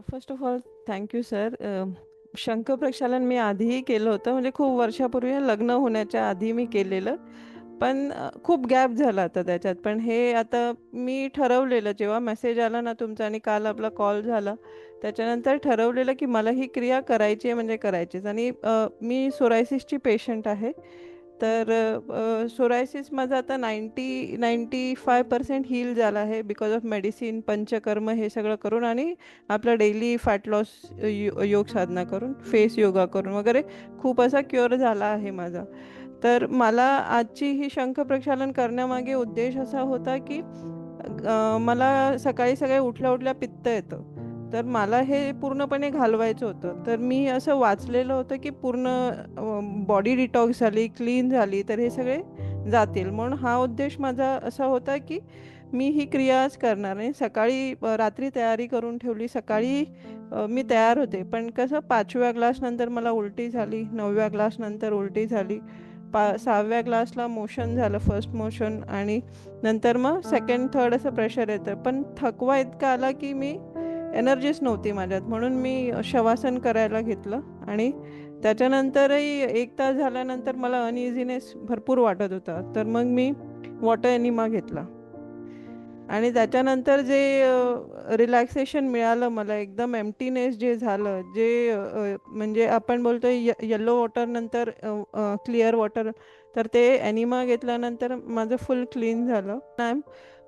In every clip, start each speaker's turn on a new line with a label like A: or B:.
A: First of all thank you sir. शंख प्रक्षालन मी आधीही केलं होतं, म्हणजे खूप वर्षापूर्वी लग्न होण्याच्या आधी मी केलेलं. पण खूप गॅप झाला आता त्याच्यात. पण हे आता मी ठरवलेलं, जेव्हा मेसेज आला ना तुमचा आणि काल आपला कॉल झाला, त्याच्यानंतर ठरवलेलं की मला ही क्रिया करायची आहे म्हणजे करायचीच. आणि मी सोरायसिसची पेशंट आहे. तर सोरायसिस माझा आता 95% हील झाला आहे, बिकॉज ऑफ मेडिसिन, पंचकर्म हे सगळं करून आणि आपलं डेली फॅट लॉस योग साधना करून, फेस योगा करून वगैरे खूप असा क्युअर झाला आहे माझा. तर मला आजची ही शंख प्रक्षालन करण्यामागे उद्देश असा होता की मला सकाळी सकाळी उठल्या उठल्या पित्त येतं. तर मला हे पूर्णपणे घालवायचं होतं. तर मी असं वाचलेलं होतं की पूर्ण बॉडी डिटॉक्स झाली, क्लीन झाली, तर हे सगळे जातील. म्हणून हा उद्देश माझा असा होता की मी ही क्रिया आज करणार. आणि सकाळी रात्री तयारी करून ठेवली. सकाळी मी तयार होते, पण कसं 5व्या ग्लास नंतर मला उलटी झाली, 9व्या ग्लास नंतर उलटी झाली, 6व्या ग्लासला मोशन झालं, फर्स्ट मोशन, आणि नंतर मग सेकंड थर्ड असं प्रेशर येतं. पण थकवा इतका आला की मी एनर्जीच नव्हती माझ्यात. म्हणून मी शवासन करायला घेतलं. आणि त्याच्यानंतरही 1 तास झाल्यानंतर मला अनइझीनेस भरपूर वाटत होता. तर मग मी वॉटर एनिमा घेतला. आणि त्याच्यानंतर जे रिलॅक्सेशन मिळालं मला, एकदम एम्प्टीनेस जे झालं, जे म्हणजे आपण बोलतो येलो वॉटर नंतर क्लिअर वॉटर, तर ते एनिमा घेतल्यानंतर माझं फुल क्लीन झालं. I am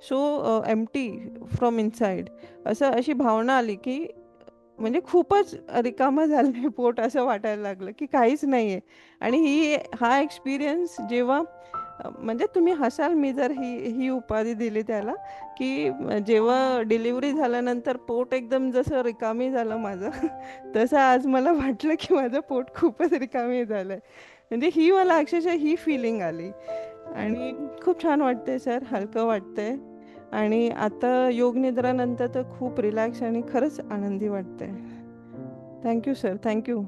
A: so empty from inside. अशी भावना आली की म्हणजे खूपच रिकामं झालंय पोट, असं वाटायला लागलं की काहीच नाहीये. आणि हा एक्सपिरियन्स जेव्हा म्हणजे तुम्ही हसाल, मी जर ही उपाधी दिली त्याला, की जेव्हा डिलिव्हरी झाल्यानंतर पोट एकदम जसं रिकामी झालं माझं तसं आज मला वाटलं की माझं पोट खूपच रिकामी झालंय. म्हणजे ही मला अक्षरशः ही फिलिंग आली. आणि खूप छान वाटतंय सर, हलकं वाटतंय. आणि आता योग निद्रानंतर तर खूप रिलॅक्स आणि खरंच आनंदी वाटतंय. Thank you sir, thank you.